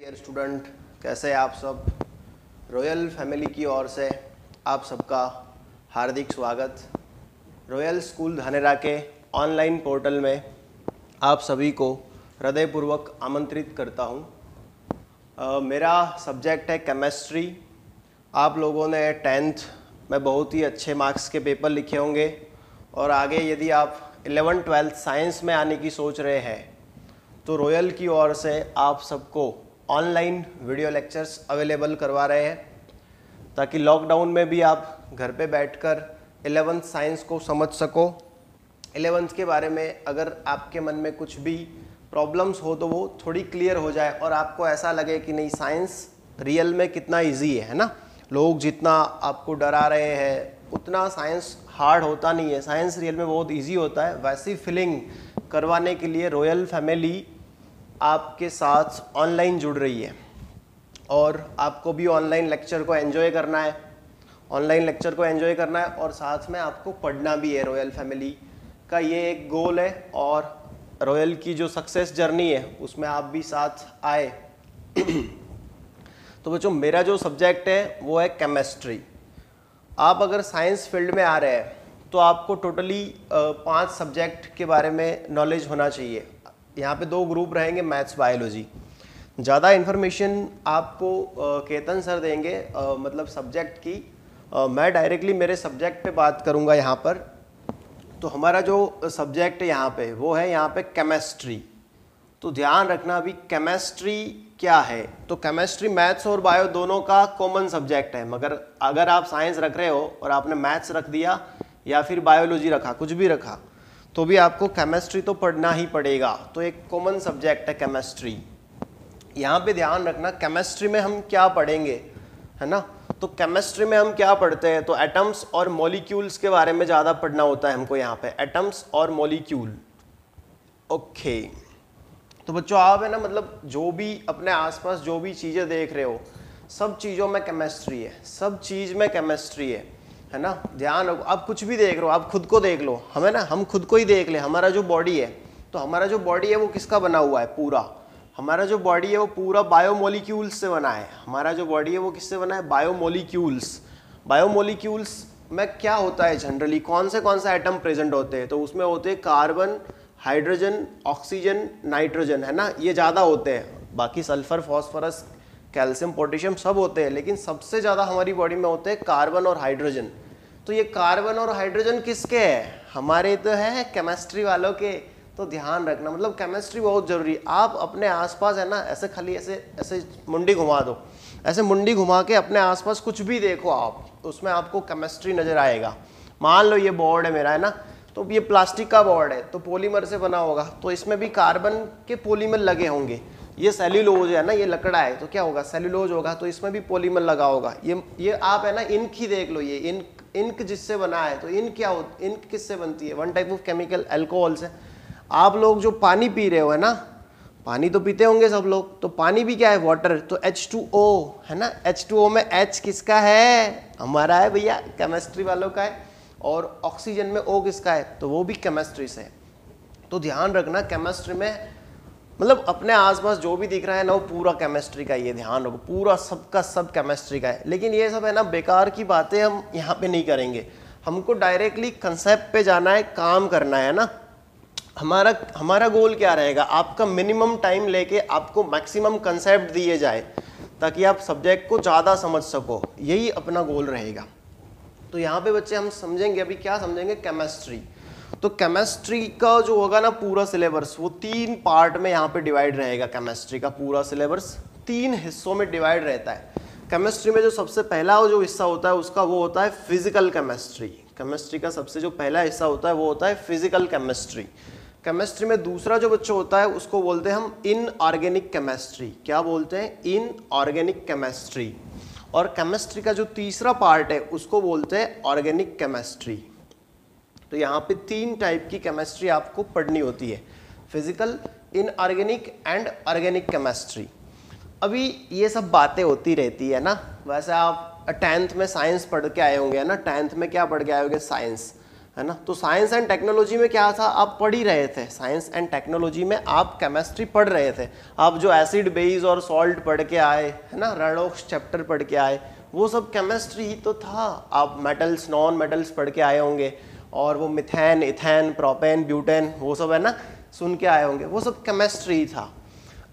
Dear student, कैसे हैं आप सब। रॉयल फैमिली की ओर से आप सबका हार्दिक स्वागत। रॉयल स्कूल धानेरा के ऑनलाइन पोर्टल में आप सभी को हृदयपूर्वक आमंत्रित करता हूं। मेरा सब्जेक्ट है केमिस्ट्री। आप लोगों ने 10th में बहुत ही अच्छे मार्क्स के पेपर लिखे होंगे और आगे यदि आप 11th 12th साइंस में आने की सोच रहे हैं तो रॉयल की ओर से आप सबको ऑनलाइन वीडियो लेक्चर्स अवेलेबल करवा रहे हैं ताकि लॉकडाउन में भी आप घर पे बैठकर 11th साइंस को समझ सको। 11th के बारे में अगर आपके मन में कुछ भी प्रॉब्लम्स हो तो वो थोड़ी क्लियर हो जाए और आपको ऐसा लगे कि नहीं, साइंस रियल में कितना इजी है ना। लोग जितना आपको डरा रहे हैं उतना साइंस हार्ड होता नहीं है, साइंस रियल में बहुत इजी होता है। वैसी फीलिंग करवाने के लिए रॉयल फैमिली आपके साथ ऑनलाइन जुड़ रही है और आपको भी ऑनलाइन लेक्चर को एंजॉय करना है, और साथ में आपको पढ़ना भी है। रॉयल फैमिली का ये एक गोल है और रॉयल की जो सक्सेस जर्नी है उसमें आप भी साथ आए। तो बच्चों, मेरा जो सब्जेक्ट है वो है केमिस्ट्री। आप अगर साइंस फील्ड में आ रहे हैं तो आपको टोटली 5 सब्जेक्ट के बारे में नॉलेज होना चाहिए। यहाँ पे 2 ग्रुप रहेंगे, मैथ्स बायोलॉजी। ज़्यादा इन्फॉर्मेशन आपको केतन सर देंगे मतलब सब्जेक्ट की। मैं डायरेक्टली मेरे सब्जेक्ट पे बात करूँगा यहाँ पर। तो हमारा जो सब्जेक्ट है यहाँ पे वो है यहाँ पे केमिस्ट्री। तो ध्यान रखना अभी केमिस्ट्री क्या है। तो केमिस्ट्री मैथ्स और बायो दोनों का कॉमन सब्जेक्ट है, मगर अगर आप साइंस रख रहे हो और आपने मैथ्स रख दिया या फिर बायोलॉजी रखा, कुछ भी रखा, तो भी आपको केमिस्ट्री तो पढ़ना ही पड़ेगा। तो एक कॉमन सब्जेक्ट है केमिस्ट्री। यहाँ पे ध्यान रखना केमिस्ट्री में हम क्या पढ़ेंगे, है ना। तो केमिस्ट्री में हम क्या पढ़ते हैं, तो एटम्स और मॉलिक्यूल्स के बारे में ज़्यादा पढ़ना होता है हमको यहाँ पे, एटम्स और मॉलिक्यूल। ओके, तो बच्चों आप है ना, मतलब जो भी अपने आसपास जो भी चीज़ें देख रहे हो सब चीज़ों में केमिस्ट्री है, सब चीज़ में केमिस्ट्री है ना। ध्यान रखो, आप कुछ भी देख रहे हो, आप खुद को देख लो, हमें ना, हम खुद को ही देख ले। हमारा जो बॉडी है, तो हमारा जो बॉडी है वो किसका बना हुआ है पूरा, हमारा जो बॉडी है वो पूरा बायोमोलिक्यूल्स से बना है। हमारा जो बॉडी है वो किससे बना है, बायोमोलिक्यूल्स। बायोमोलिक्यूल्स में क्या होता है जनरली, कौन से एटम प्रेजेंट होते हैं, तो उसमें होते हैं कार्बन, हाइड्रोजन, ऑक्सीजन, नाइट्रोजन, है ना, ये ज़्यादा होते हैं। बाकी सल्फर, फॉस्फोरस, कैल्शियम, पोटेशियम सब होते हैं, लेकिन सबसे ज़्यादा हमारी बॉडी में होते हैं कार्बन और हाइड्रोजन। तो ये कार्बन और हाइड्रोजन किसके हैं, हमारे तो है केमिस्ट्री वालों के। तो ध्यान रखना, मतलब केमिस्ट्री बहुत जरूरी। आप अपने आसपास है ना, ऐसे खाली ऐसे मुंडी घुमा दो, ऐसे मुंडी घुमा के अपने आसपास कुछ भी देखो आप, उसमें आपको केमिस्ट्री नजर आएगा। मान लो ये बोर्ड है मेरा, है ना, तो ये प्लास्टिक का बोर्ड है तो पॉलीमर से बना होगा, तो इसमें भी कार्बन के पॉलीमर लगे होंगे। ये सेल्यूलोज है ना, ये लकड़ा है तो क्या होगा, सेल्यूलोज होगा, तो इसमें भी पॉलीमर लगा होगा। ये आप है ना इंक ही देख लो, ये इंक जिससे बना है, तो इंक क्या होती, इंक किससे बनती है, one type of chemical alcohol से। आप लोग जो पानी पी रहे हो, है ना, पानी तो पीते होंगे सब लोग, तो पानी भी क्या है, वाटर, तो H2O है ना। H2O में H किसका है, हमारा है भैया, केमिस्ट्री वालों का है। और ऑक्सीजन में O किसका है, तो वो भी केमिस्ट्री से है। तो ध्यान रखना केमिस्ट्री में, मतलब अपने आसपास जो भी दिख रहा है ना वो पूरा केमिस्ट्री का, ये ध्यान रखो, पूरा सबका सब केमिस्ट्री का है। लेकिन ये सब है ना बेकार की बातें हम यहाँ पे नहीं करेंगे, हमको डायरेक्टली कंसेप्ट पे जाना है, काम करना है ना। हमारा गोल क्या रहेगा, आपका मिनिमम टाइम लेके आपको मैक्सिमम कंसेप्ट दिए जाए ताकि आप सब्जेक्ट को ज़्यादा समझ सको, यही अपना गोल रहेगा। तो यहाँ पे बच्चे हम समझेंगे, अभी क्या समझेंगे, केमिस्ट्री। तो केमिस्ट्री का जो होगा ना पूरा सिलेबस, वो 3 पार्ट में यहाँ पे डिवाइड रहेगा। केमिस्ट्री का पूरा सिलेबस 3 हिस्सों में डिवाइड रहता है। केमिस्ट्री में जो सबसे पहला जो हिस्सा होता है उसका वो होता है फिजिकल केमिस्ट्री। केमिस्ट्री का सबसे जो पहला हिस्सा होता है वो होता है फिजिकल केमिस्ट्री। केमिस्ट्री में दूसरा जो बच्चा होता है उसको बोलते हैं हम इनऑर्गेनिक केमिस्ट्री। क्या बोलते हैं, इनऑर्गेनिक केमिस्ट्री। और केमिस्ट्री का जो तीसरा पार्ट है उसको बोलते हैं ऑर्गेनिक केमिस्ट्री। तो यहाँ पे 3 टाइप की केमिस्ट्री आपको पढ़नी होती है, physical, inorganic and organic chemistry. अभी ये सब बातें होती रहती है ना। वैसे आप 10th में साइंस पढ़ के आए होंगे, है ना, 10th में क्या पढ़ के आए होंगे, साइंस। है ना। तो साइंस एंड टेक्नोलॉजी में क्या था, आप पढ़ ही रहे थे, साइंस एंड टेक्नोलॉजी में आप केमिस्ट्री पढ़ रहे थे। आप जो एसिड बेस और सॉल्ट पढ़ के आए, है ना, रेडॉक्स चैप्टर पढ़ के आए, वो सब केमिस्ट्री ही तो था। आप मेटल्स नॉन मेटल्स पढ़ के आए होंगे, और वो मिथेन, इथेन, प्रोपेन, ब्यूटेन, वो सब है ना सुन के आए होंगे, वो सब केमिस्ट्री ही था।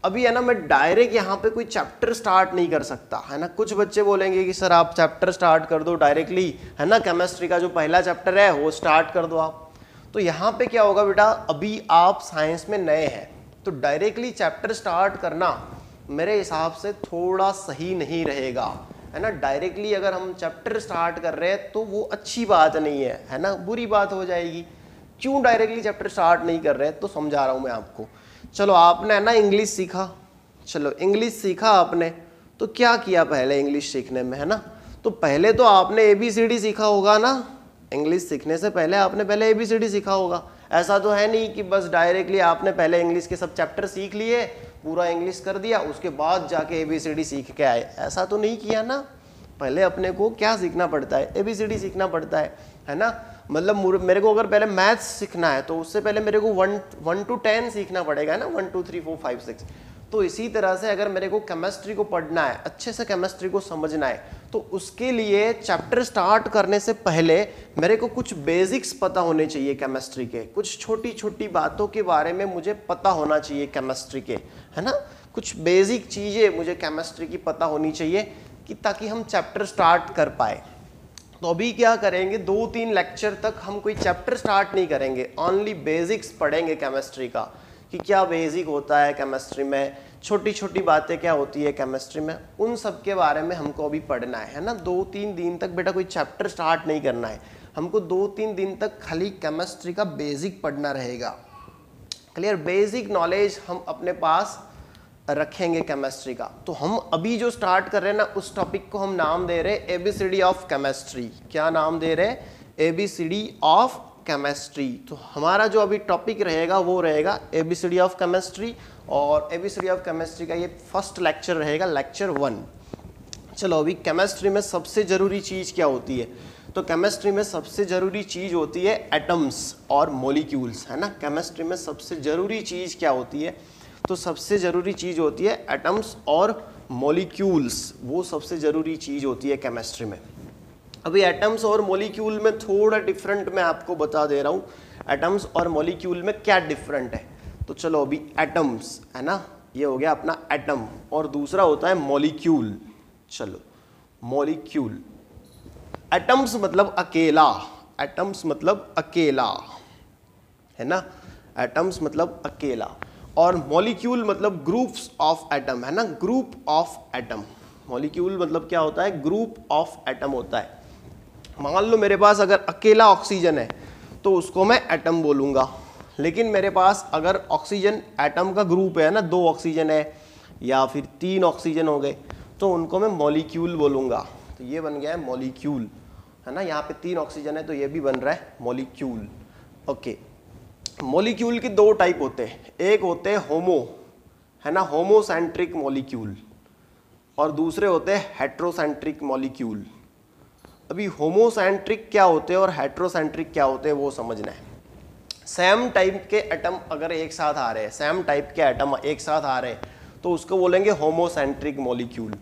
अभी है ना मैं डायरेक्ट यहाँ पे कोई चैप्टर स्टार्ट नहीं कर सकता, है ना। कुछ बच्चे बोलेंगे कि सर आप चैप्टर स्टार्ट कर दो डायरेक्टली, है ना, केमिस्ट्री का जो पहला चैप्टर है वो स्टार्ट कर दो आप। तो यहाँ पे क्या होगा बेटा, अभी आप साइंस में नए हैं, तो डायरेक्टली चैप्टर स्टार्ट करना मेरे हिसाब से थोड़ा सही नहीं रहेगा, है ना। डायरेक्टली अगर हम चैप्टर स्टार्ट कर रहे हैं तो वो अच्छी बात नहीं है ना, बुरी बात हो जाएगी। क्यों डायरेक्टली चैप्टर स्टार्ट नहीं कर रहे, तो समझा रहा हूँ मैं आपको। चलो आपने है ना इंग्लिश सीखा, चलो इंग्लिश सीखा आपने, तो क्या किया पहले इंग्लिश सीखने में, है ना। तो पहले तो आपने ABCD सीखा होगा ना, इंग्लिश सीखने से पहले आपने पहले ABCD सीखा होगा। ऐसा तो है नहीं कि बस डायरेक्टली आपने पहले इंग्लिश के सब चैप्टर सीख लिए, पूरा इंग्लिश कर दिया, उसके बाद जाके ABCD सीख के आए, ऐसा तो नहीं किया ना। पहले अपने को क्या सीखना पड़ता है, ABCD सीखना पड़ता है ना। मतलब मेरे को अगर पहले मैथ्स सीखना है तो उससे पहले मेरे को 1 to 10 सीखना पड़ेगा ना, 1 2 3 4 5 6। तो इसी तरह से अगर मेरे को केमिस्ट्री को पढ़ना है, अच्छे से केमिस्ट्री को समझना है, तो उसके लिए चैप्टर स्टार्ट करने से पहले मेरे को कुछ बेसिक्स पता होने चाहिए केमिस्ट्री के, कुछ छोटी छोटी बातों के बारे में मुझे पता होना चाहिए केमिस्ट्री के, है ना। कुछ बेसिक चीज़ें मुझे केमिस्ट्री की पता होनी चाहिए कि ताकि हम चैप्टर स्टार्ट कर पाए। तो अभी क्या करेंगे, 2-3 लेक्चर तक हम कोई चैप्टर स्टार्ट नहीं करेंगे, ओनली बेसिक्स पढ़ेंगे केमिस्ट्री का, कि क्या बेसिक होता है केमिस्ट्री में, छोटी छोटी बातें क्या होती है केमिस्ट्री में, उन सब के बारे में हमको अभी पढ़ना है ना। 2-3 दिन तक बेटा कोई चैप्टर स्टार्ट नहीं करना है हमको, 2-3 दिन तक खाली केमिस्ट्री का बेसिक पढ़ना रहेगा। क्लियर, बेसिक नॉलेज हम अपने पास रखेंगे केमिस्ट्री का। तो हम अभी जो स्टार्ट कर रहे हैं ना, उस टॉपिक को हम नाम दे रहे हैं ABCD ऑफ केमिस्ट्री। क्या नाम दे रहे हैं, ABCD ऑफ केमिस्ट्री। तो हमारा जो अभी टॉपिक रहेगा वो रहेगा ABCD ऑफ केमिस्ट्री, और ABCD ऑफ केमिस्ट्री का ये फर्स्ट लेक्चर रहेगा, लेक्चर 1। चलो अभी केमिस्ट्री में सबसे ज़रूरी चीज़ क्या होती है, तो केमिस्ट्री में सबसे ज़रूरी चीज़ होती है एटम्स और मॉलिक्यूल्स, है ना। केमिस्ट्री में सबसे ज़रूरी चीज़ क्या होती है, तो सबसे ज़रूरी चीज़ होती है एटम्स और मॉलिक्यूल्स, वो सबसे ज़रूरी चीज़ होती है केमिस्ट्री में। अभी एटम्स और मॉलिक्यूल में थोड़ा डिफरेंट मैं आपको बता दे रहा हूँ, एटम्स और मॉलिक्यूल में क्या डिफरेंट है। तो चलो अभी एटम्स, है ना, ये हो गया अपना एटम, और दूसरा होता है मॉलिक्यूल। चलो मॉलिक्यूल, एटम्स मतलब अकेला, एटम्स मतलब अकेला, है ना, एटम्स मतलब अकेला, और मॉलिक्यूल मतलब ग्रुप्स ऑफ एटम, है ना, ग्रुप ऑफ एटम। मॉलिक्यूल मतलब क्या होता है, ग्रुप ऑफ एटम होता है। मान लो मेरे पास अगर अकेला ऑक्सीजन है तो उसको मैं एटम बोलूँगा, लेकिन मेरे पास अगर ऑक्सीजन एटम का ग्रुप है ना, 2 ऑक्सीजन है या फिर 3 ऑक्सीजन हो गए, तो उनको मैं मॉलिक्यूल बोलूँगा। तो ये बन गया है मॉलिक्यूल, है ना, यहाँ पे 3 ऑक्सीजन है तो ये भी बन रहा है मॉलिक्यूल। ओके, मॉलिक्यूल के 2 टाइप होते हैं, एक होते हैं होमो, है ना, होमोसेंट्रिक मॉलिक्यूल, और दूसरे होते हैं हेट्रोसेंट्रिक मॉलिक्यूल। अभी होमोसेंट्रिक क्या होते हैं और हेट्रोसेंट्रिक क्या होते हैं वो समझना है। सेम टाइप के एटम अगर एक साथ आ रहे हैं, सेम टाइप के एटम एक साथ आ रहे हैं, तो उसको बोलेंगे होमोसेंट्रिक मॉलिक्यूल।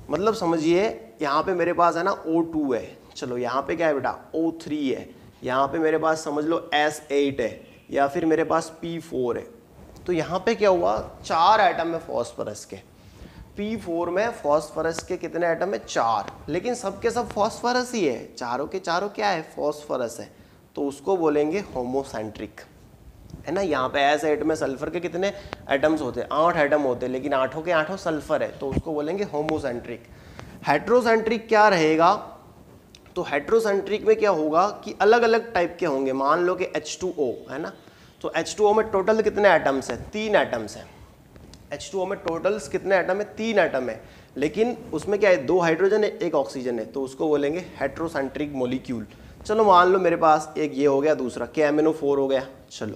मतलब समझिए यहाँ पे मेरे पास है ना O2 है, चलो यहाँ पे क्या है बेटा O3 है, यहाँ पे मेरे पास समझ लो S8 है, या फिर मेरे पास P4 है। तो यहाँ पे क्या हुआ, 4 एटम है फॉस्फोरस के। P4 में फॉस्फोरस के कितने एटम है, 4, लेकिन सबके सब फॉस्फोरस ही है, चारों के चारों क्या है, फॉस्फोरस है, तो उसको बोलेंगे होमोसेंट्रिक, है ना। यहाँ पे S8 में सल्फर के कितने एटम्स होते हैं, 8 एटम होते हैं, लेकिन 8 के 8 सल्फर है, तो उसको बोलेंगे होमोसेंट्रिक। हेट्रोसेंट्रिक क्या रहेगा, तो हेट्रोसेंट्रिक में क्या होगा कि अलग अलग टाइप के होंगे। मान लो कि H2O है ना, तो H2O में टोटल कितने एटम्स हैं, 3 एटम्स हैं। H2O में टोटल्स कितने एटम है, 3 एटम है, लेकिन उसमें क्या है, 2 हाइड्रोजन है, 1 ऑक्सीजन है, तो उसको बोलेंगे हेट्रोसेंट्रिक मॉलिक्यूल। चलो मान लो मेरे पास एक ये हो गया, दूसरा KMnO4 हो गया। चलो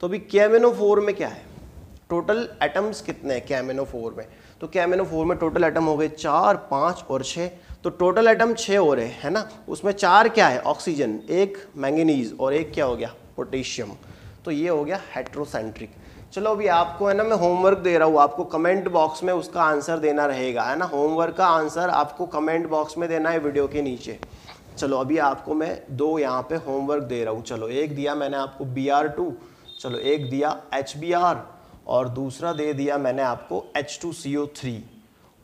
तो अभी KMnO4 में क्या है, टोटल एटम्स कितने हैं KMnO4 में, तो क्या MnO4 में टोटल एटम हो गए 4, 5 और 6, तो टोटल एटम 6 हो रहे है ना। उसमें 4 क्या है, ऑक्सीजन, 1 मैंगनीज और 1 क्या हो गया, पोटेशियम। तो ये हो गया हेट्रोसेंट्रिक। चलो अभी आपको है ना मैं होमवर्क दे रहा हूँ, आपको कमेंट बॉक्स में उसका आंसर देना रहेगा, है ना। होमवर्क का आंसर आपको कमेंट बॉक्स में देना है वीडियो के नीचे। चलो अभी आपको मैं 2 यहाँ पे होमवर्क दे रहा हूँ। चलो एक दिया मैंने आपको Br2, चलो एक दिया HBr, और दूसरा दे दिया मैंने आपको H2CO3,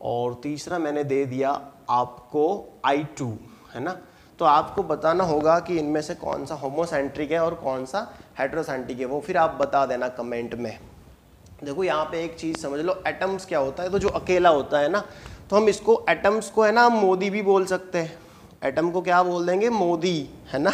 और तीसरा मैंने दे दिया आपको I2, है ना। तो आपको बताना होगा कि इनमें से कौन सा होमोसेंट्रिक है और कौन सा हेट्रोसेंट्रिक है, वो फिर आप बता देना कमेंट में। देखो यहाँ पे एक चीज़ समझ लो, एटम्स क्या होता है, तो जो अकेला होता है ना, तो हम इसको एटम्स को है ना मोदी भी बोल सकते हैं। एटम को क्या बोल देंगे, मोदी, है ना।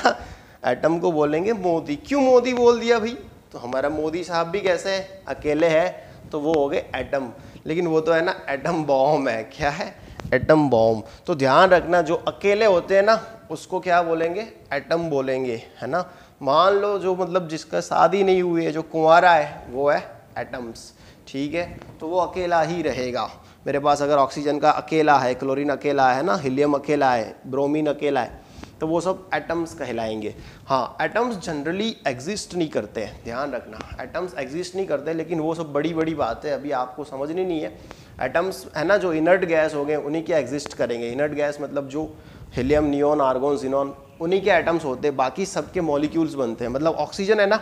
एटम को बोलेंगे मोदी। क्यों मोदी बोल दिया भाई, तो हमारा मोदी साहब भी कैसे है, अकेले है, तो वो हो गए एटम। लेकिन वो तो है ना एटम बॉम्ब है, क्या है, एटम बॉम्ब। तो ध्यान रखना, जो अकेले होते हैं ना उसको क्या बोलेंगे, एटम बोलेंगे, है ना। मान लो जो मतलब जिसका शादी नहीं हुई है, जो कुंवारा है, वो है एटम्स, ठीक है। तो वो अकेला ही रहेगा। मेरे पास अगर ऑक्सीजन का अकेला है, क्लोरीन अकेला है ना, हीलियम अकेला है, ब्रोमीन अकेला है, तो वो सब एटम्स कहलाएंगे। हाँ, एटम्स जनरली एग्जिस्ट नहीं करते हैं, ध्यान रखना, एटम्स एग्जिस्ट नहीं करते, लेकिन वो सब बड़ी बड़ी बातें अभी आपको समझनी नहीं है। एटम्स है ना जो इनर्ट गैस हो गए, उन्हीं के एग्जिस्ट करेंगे। इनर्ट गैस मतलब जो हीलियम, नियॉन, आर्गोन, जिनॉन, उन्हीं के एटम्स होते हैं, बाकी सबके मॉलिक्यूल्स बनते हैं। मतलब ऑक्सीजन है ना,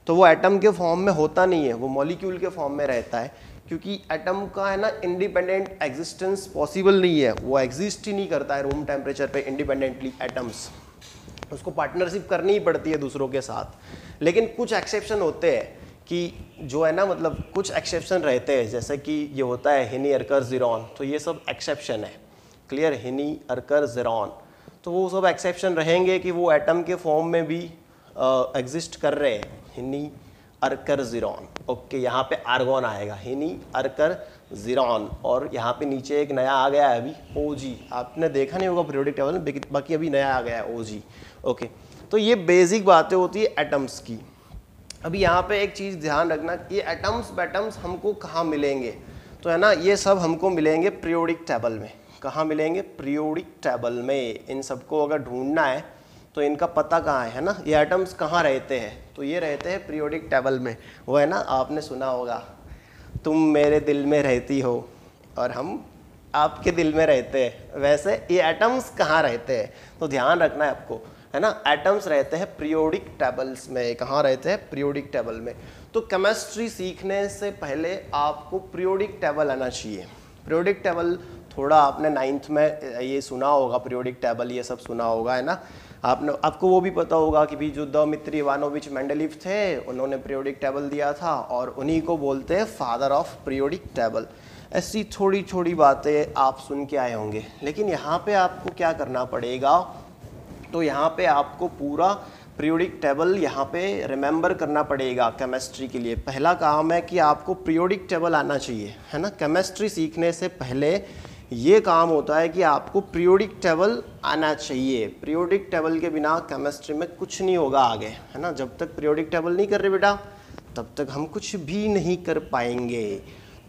तो वो एटम के फॉर्म में होता नहीं है, वो मॉलिक्यूल के फॉर्म में रहता है, क्योंकि एटम का है ना इंडिपेंडेंट एग्जिस्टेंस पॉसिबल नहीं है, वो एग्जिस्ट ही नहीं करता है रूम टेम्परेचर पे इंडिपेंडेंटली एटम्स। उसको पार्टनरशिप करनी ही पड़ती है दूसरों के साथ। लेकिन कुछ एक्सेप्शन होते हैं कि जो है ना, मतलब कुछ एक्सेप्शन रहते हैं, जैसे कि ये होता है हिनी, अर्कर, ज़ीरॉन, तो ये सब एक्सेप्शन है, क्लियर, हिनी, अर्कर, ज़ीरॉन, तो वो सब एक्सेप्शन रहेंगे कि वो एटम के फॉर्म में भी एग्जिस्ट कर रहे हैं, हिनी, अर्कर, ज़ीरॉन। ओके, यहाँ पे आर्गोन आएगा, हिनी, अर्कर, ज़ीरॉन, और यहाँ पे नीचे एक नया आ गया है अभी, ओजी। आपने देखा नहीं होगा पीरियोडिक टेबल में, बाकी अभी नया आ गया है ओजी। ओके, तो ये बेसिक बातें होती है एटम्स की। अभी यहाँ पे एक चीज़ ध्यान रखना, ये एटम्स हमको कहाँ मिलेंगे, तो है ना ये सब हमको मिलेंगे पीरियोडिक टेबल में। कहाँ मिलेंगे, पीरियोडिक टेबल में। इन सबको अगर ढूंढना है तो इनका पता कहाँ है ना, ये एटम्स कहाँ रहते हैं, तो ये रहते हैं पीरियोडिक टेबल में। वो है ना, आपने सुना होगा, तुम मेरे दिल में रहती हो और हम आपके दिल में रहते हैं, वैसे ये एटम्स कहाँ रहते हैं, तो ध्यान रखना है आपको, है ना। एटम्स रहते हैं पीरियोडिक टेबल्स में। कहाँ रहते हैं, पीरियोडिक टेबल में। तो केमिस्ट्री सीखने से पहले आपको पीरियोडिक टेबल आना चाहिए। पीरियोडिक टेबल थोड़ा आपने 9th में ये सुना होगा, पीरियोडिक टेबल ये सब सुना होगा, है ना। आपको वो भी पता होगा कि भी जो दिमित्री इवानोविच मेंडलीव थे, उन्होंने पीरियोडिक टेबल दिया था, और उन्हीं को बोलते हैं फादर ऑफ पीरियोडिक टेबल। ऐसी थोड़ी थोड़ी बातें आप सुन के आए होंगे। लेकिन यहाँ पे आपको क्या करना पड़ेगा, तो यहाँ पे आपको पूरा पीरियोडिक टेबल यहाँ पे रिमेंबर करना पड़ेगा केमिस्ट्री के लिए। पहला काम है कि आपको पीरियोडिक टेबल आना चाहिए, है ना। केमिस्ट्री सीखने से पहले ये काम होता है कि आपको पीरियोडिक टेबल आना चाहिए। पीरियोडिक टेबल के बिना केमिस्ट्री में कुछ नहीं होगा आगे, है ना। जब तक पीरियोडिक टेबल नहीं कर रहे बेटा, तब तक हम कुछ भी नहीं कर पाएंगे।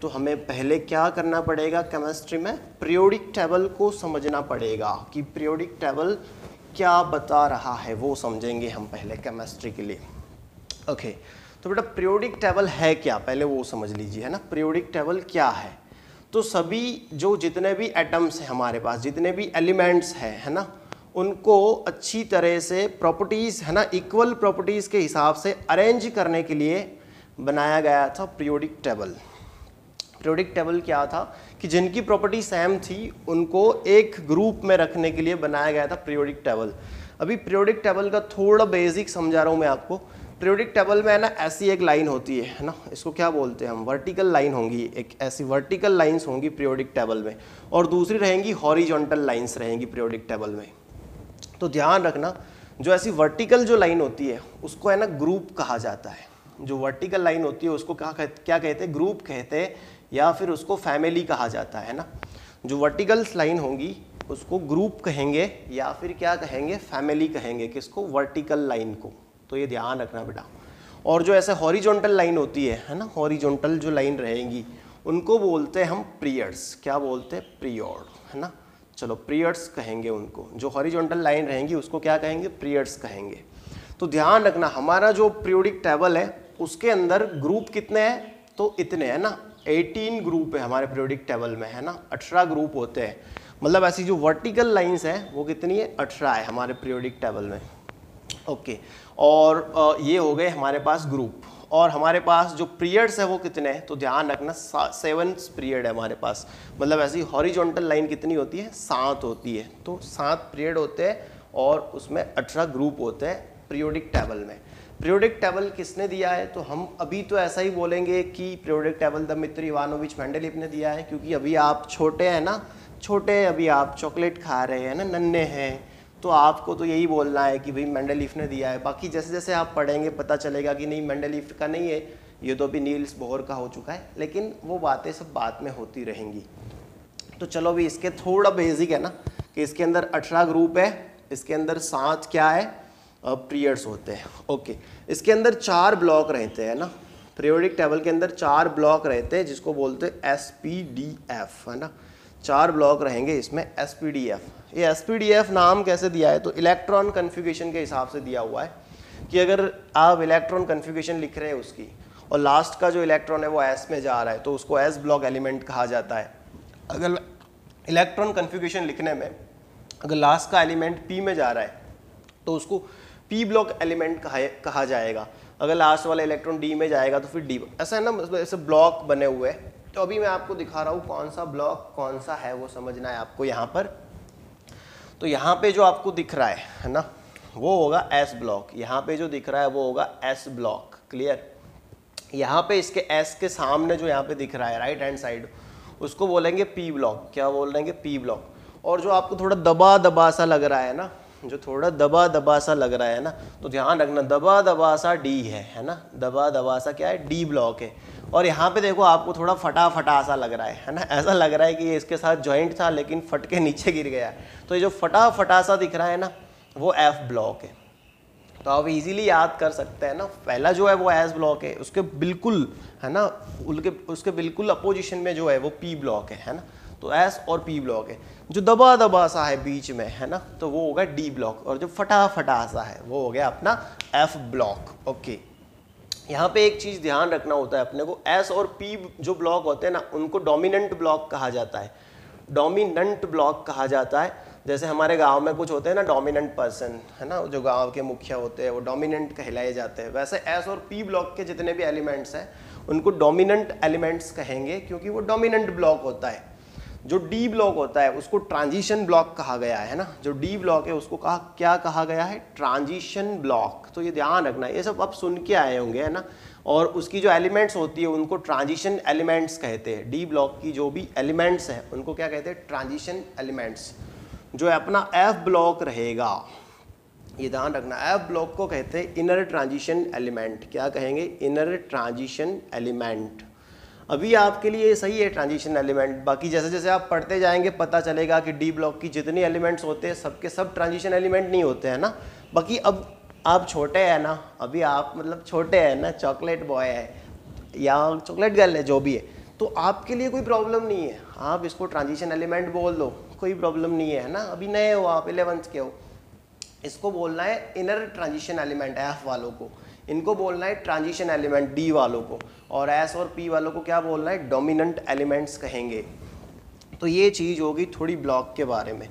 तो हमें पहले क्या करना पड़ेगा केमिस्ट्री में, पीरियोडिक टेबल को समझना पड़ेगा कि पीरियोडिक टेबल क्या बता रहा है, वो समझेंगे हम पहले केमिस्ट्री के लिए। ओके, तो बेटा पीरियोडिक टेबल है क्या, पहले वो समझ लीजिए, है ना। पीरियोडिक टेबल क्या है, तो सभी जो जितने भी एटम्स हैं हमारे पास, जितने भी एलिमेंट्स हैं, है ना, उनको अच्छी तरह से प्रॉपर्टीज़, है ना, इक्वल प्रॉपर्टीज़ के हिसाब से अरेंज करने के लिए बनाया गया था पीरियोडिक टेबल। पीरियोडिक टेबल क्या था कि जिनकी प्रॉपर्टी सेम थी उनको एक ग्रुप में रखने के लिए बनाया गया था पीरियोडिक टेबल। अभी पीरियोडिक टेबल का थोड़ा बेसिक समझा रहा हूँ मैं आपको। पीरियोडिक टेबल में है ना ऐसी एक लाइन होती है ना, इसको क्या बोलते हैं हम, वर्टिकल लाइन होंगी, एक ऐसी वर्टिकल लाइंस होंगी पीरियोडिक टेबल में, और दूसरी रहेंगी हॉरिजॉन्टल लाइंस रहेंगी पीरियोडिक टेबल में। तो ध्यान रखना, जो ऐसी वर्टिकल जो लाइन होती है उसको है ना ग्रुप कहा जाता है। जो वर्टिकल लाइन होती है उसको क्या कहते हैं, ग्रुप कहते हैं, या फिर उसको फैमिली कहा जाता है ना। जो वर्टिकल लाइन होंगी उसको ग्रुप कहेंगे, या फिर क्या कहेंगे, फैमिली कहेंगे, किसको, वर्टिकल लाइन को। तो ये ध्यान रखना बेटा। और जो ऐसे हॉरिजॉन्टल लाइन होती है ना, हॉरिजॉन्टल जो लाइन रहेंगी उनको बोलते हैं हम पीरियड्स। क्या बोलते हैं? पीरियड, है ना। चलो पीरियड्स कहेंगे उनको, जो हॉरिजॉन्टल लाइन रहेंगी उसको क्या कहेंगे? पीरियड्स कहेंगे। तो ध्यान रखना हमारा जो पीरियोडिक टेबल है उसके अंदर ग्रुप कितने हैं? तो इतने हैं ना, 18 ग्रुप है हमारे पीरियोडिक टेबल में, है ना। 18 ग्रुप होते हैं, मतलब ऐसी जो वर्टिकल लाइंस है वो कितनी है? 18 है हमारे पीरियोडिक टेबल में। ओके, और ये हो गए हमारे पास ग्रुप। और हमारे पास जो पीरियड्स है वो कितने हैं? तो ध्यान रखना 7 पीरियड है हमारे पास, मतलब ऐसी हॉरिजॉन्टल लाइन कितनी होती है? 7 होती है। तो 7 पीरियड होते हैं और उसमें 18 ग्रुप होते हैं पीरियोडिक टेबल में। पीरियोडिक टेबल किसने दिया है? तो हम अभी तो ऐसा ही बोलेंगे कि periodic table Dmitri Ivanovich Mendeleev ने दिया है, क्योंकि अभी आप छोटे हैं ना, छोटे अभी आप चॉकलेट खा रहे हैं ना, नन्हे हैं, तो आपको तो यही बोलना है कि भाई मेंडलीफ ने दिया है। बाकी जैसे जैसे आप पढ़ेंगे पता चलेगा कि नहीं मेंडलीफ का नहीं है, ये तो अभी नील्स बोहर का हो चुका है, लेकिन वो बातें सब बाद में होती रहेंगी। तो चलो अभी इसके थोड़ा बेसिक है ना कि इसके अंदर 18 ग्रुप है, इसके अंदर 7 क्या है? पीरियड्स होते हैं। ओके, इसके अंदर 4 ब्लॉक रहते हैं ना, पीरियोडिक टेबल के अंदर 4 ब्लॉक रहते हैं जिसको बोलते हैं SPDF, है ना। 4 ब्लॉक रहेंगे इसमें SPDF। ये SPDF नाम कैसे दिया है? तो इलेक्ट्रॉन कन्फिगरेशन के हिसाब से दिया हुआ है कि अगर आप इलेक्ट्रॉन कन्फिगरेशन लिख रहे हैं उसकी और लास्ट का जो इलेक्ट्रॉन है वो S में जा रहा है तो उसको S ब्लॉक एलिमेंट कहा जाता है। अगर इलेक्ट्रॉन कन्फिगरेशन लिखने में अगर लास्ट का एलिमेंट P में जा रहा है तो उसको P ब्लॉक एलिमेंट कहा जाएगा। अगर लास्ट वाला इलेक्ट्रॉन D में जाएगा तो फिर D। ऐसा है ना, ऐसे ब्लॉक बने हुए हैं। तो अभी मैं आपको दिखा रहा हूँ कौन सा ब्लॉक कौन सा है, वो समझना है आपको यहाँ पर। तो यहाँ पे जो आपको दिख रहा है ना, वो होगा S ब्लॉक। यहाँ पे जो दिख रहा है वो होगा S ब्लॉक। क्लियर? यहाँ पे इसके S के सामने जो यहाँ पे दिख रहा है राइट हैंड साइड, उसको बोलेंगे P ब्लॉक। क्या बोलेंगे? P block. और जो आपको थोड़ा दबा दबा सा लग रहा है ना, जो थोड़ा दबा दबा सा लग रहा है ना, तो ध्यान रखना दबा दबा सा D है ना, दबा दबा सा क्या है? D ब्लॉक है। और यहाँ पे देखो आपको थोड़ा फटा फटा सा लग रहा है ना, ऐसा लग रहा है कि ये इसके साथ जॉइंट था लेकिन फट के नीचे गिर गया है। तो ये जो फटा फटा सा दिख रहा है ना, वो F ब्लॉक है। तो आप इजीली याद कर सकते हैं ना, पहला जो है वो S ब्लॉक है, उसके बिल्कुल है ना, उसके बिल्कुल अपोजिशन में जो है वो P ब्लॉक है ना। तो S और P ब्लॉक है। जो दबा दबा सा है बीच में है ना, तो वो होगा D ब्लॉक। और जो फटा फटा सा है वो हो गया अपना F ब्लॉक। ओके, यहाँ पे एक चीज़ ध्यान रखना होता है अपने को, S और P जो ब्लॉक होते हैं ना उनको डोमिनेंट ब्लॉक कहा जाता है। डोमिनेंट ब्लॉक कहा जाता है। जैसे हमारे गांव में कुछ होते हैं ना डोमिनेंट पर्सन, है ना, जो गांव के मुखिया होते हैं वो डोमिनेंट कहलाए जाते हैं। वैसे S और P ब्लॉक के जितने भी एलिमेंट्स हैं उनको डोमिनेंट एलिमेंट्स कहेंगे, क्योंकि वो डोमिनेंट ब्लॉक होता है। जो D ब्लॉक होता है उसको ट्रांजिशन ब्लॉक कहा गया है ना, जो D ब्लॉक है उसको क्या कहा गया है? Transition block. तो ये ध्यान रखना, ये सब आप सुन के आए होंगे है ना। और उसकी जो एलिमेंट्स होती है उनको ट्रांजिशन एलिमेंट्स कहते हैं। D ब्लॉक की जो भी एलिमेंट्स हैं उनको क्या कहते हैं? Transition elements. जो है अपना F ब्लॉक रहेगा, ये ध्यान रखना, F ब्लॉक को कहते हैं इनर ट्रांजिशन एलिमेंट। क्या कहेंगे? Inner transition element. अभी आपके लिए ये सही है ट्रांजिशन एलिमेंट, बाकी जैसे जैसे आप पढ़ते जाएंगे पता चलेगा कि D ब्लॉक की जितनी एलिमेंट्स होते हैं सबके सब ट्रांजिशन एलिमेंट नहीं होते हैं ना। बाकी अब आप छोटे हैं ना, अभी आप मतलब छोटे हैं ना, चॉकलेट बॉय है या चॉकलेट गर्ल है, जो भी है, तो आपके लिए कोई प्रॉब्लम नहीं है, आप इसको ट्रांजिशन एलिमेंट बोल दो, कोई प्रॉब्लम नहीं है ना। अभी नए हो आप, 11th के हो, इसको बोलना है इनर ट्रांजिशन एलिमेंट F वालों को, इनको बोलना है ट्रांजिशन एलिमेंट D वालों को, और S और P वालों को क्या बोलना है? डोमिनेंट एलिमेंट्स कहेंगे। तो ये चीज़ होगी थोड़ी ब्लॉक के बारे में।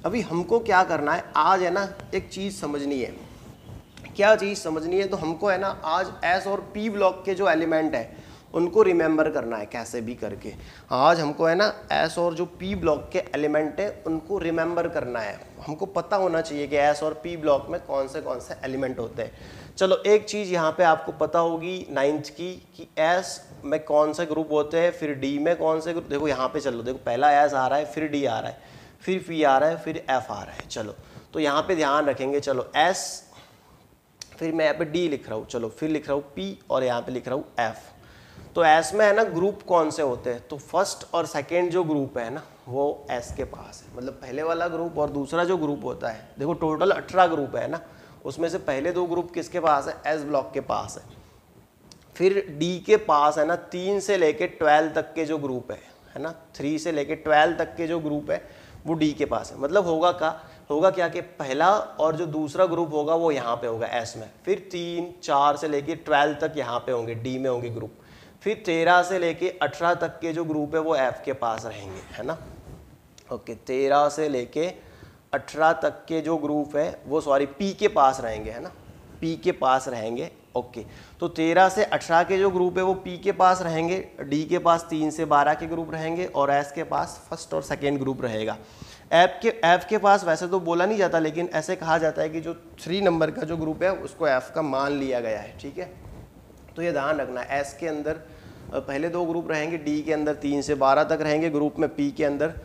अभी हमको क्या करना है आज है ना, एक चीज़ समझनी है। क्या चीज़ समझनी है? तो हमको है ना आज S और P ब्लॉक के जो एलिमेंट है उनको रिमेंबर करना है कैसे भी करके। आज हमको है ना S और जो P ब्लॉक के एलिमेंट है उनको रिमेंबर करना है। हमको पता होना चाहिए कि S और P ब्लॉक में कौन से एलिमेंट होते हैं। चलो एक चीज़ यहाँ पे आपको पता होगी 9th की कि S में कौन से ग्रुप होते हैं, फिर D में कौन से ग्रुप। देखो यहाँ पे चलो, देखो पहला S आ रहा है, फिर D आ रहा है, फिर P आ रहा है, फिर F आ रहा है। चलो तो यहाँ पे ध्यान रखेंगे, चलो S, फिर मैं यहाँ पे D लिख रहा हूँ, चलो फिर लिख रहा हूँ P और यहाँ पे लिख रहा हूँ F। तो S में है ना ग्रुप कौन से होते हैं? तो फर्स्ट और सेकेंड जो ग्रुप है ना वो S के पास है, मतलब पहले वाला ग्रुप और दूसरा जो ग्रुप होता है, देखो टोटल 18 ग्रुप है ना, उसमें से पहले 2 ग्रुप किसके पास है? S ब्लॉक के पास है। फिर डी के पास है ना 3 से लेके 12 तक के जो ग्रुप है ना, 3 से लेके 12 तक के जो ग्रुप है वो डी के पास है। मतलब होगा क्या कि पहला और जो दूसरा ग्रुप होगा वो यहाँ पे होगा एस में, फिर 3, 4 से लेके 12 तक यहाँ पे होंगे डी में होंगे ग्रुप, फिर 13 से लेके 18 तक के जो ग्रुप है वो एफ के पास रहेंगे, है ना। ओके, 13 से लेके 18 तक के जो ग्रुप है वो पी के पास रहेंगे, है ना, पी के पास रहेंगे। ओके, तो 13 से 18 के जो ग्रुप है वो पी के पास रहेंगे, डी के पास 3 से 12 के ग्रुप रहेंगे और एस के पास फर्स्ट और सेकेंड ग्रुप रहेगा। एफ के पास वैसे तो बोला नहीं जाता, लेकिन ऐसे कहा जाता है कि जो 3 नंबर का जो ग्रुप है उसको एफ का मान लिया गया है, ठीक है। तो ये ध्यान रखना, एस के अंदर पहले 2 ग्रुप रहेंगे, डी के अंदर 3 से 12 तक रहेंगे ग्रुप में, पी के अंदर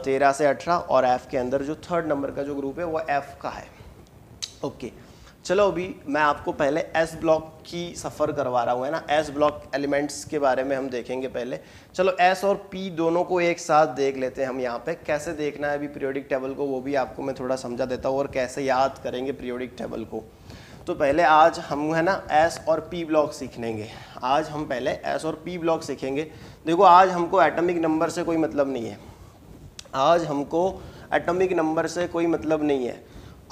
13 से 18 और एफ के अंदर जो 3rd नंबर का जो ग्रुप है वो एफ का है। ओके, चलो अभी मैं आपको पहले एस ब्लॉक की सफ़र करवा रहा हूँ, है ना। एस ब्लॉक एलिमेंट्स के बारे में हम देखेंगे पहले। चलो एस और पी दोनों को एक साथ देख लेते हैं हम। यहाँ पे कैसे देखना है अभी पीरियोडिक टेबल को वो भी आपको मैं थोड़ा समझा देता हूँ, और कैसे याद करेंगे पीरियोडिक टेबल को। तो पहले आज हम है ना एस और पी ब्लॉक सीखेंगे। आज हम पहले एस और पी ब्लॉक सीखेंगे। देखो, आज हमको एटॉमिक नंबर से कोई मतलब नहीं है, आज हमको एटॉमिक नंबर से कोई मतलब नहीं है,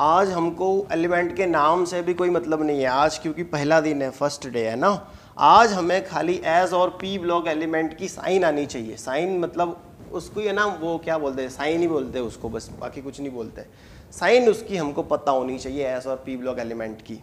आज हमको एलिमेंट के नाम से भी कोई मतलब नहीं है आज, क्योंकि पहला दिन है, फर्स्ट डे है ना। आज हमें खाली एस और पी ब्लॉक एलिमेंट की साइन आनी चाहिए। साइन मतलब उसको ही है ना, वो क्या बोलते हैं, साइन ही बोलते हैं उसको, बस बाकी कुछ नहीं बोलते। साइन उसकी हमको पता होनी चाहिए एस और पी ब्लॉक एलिमेंट की।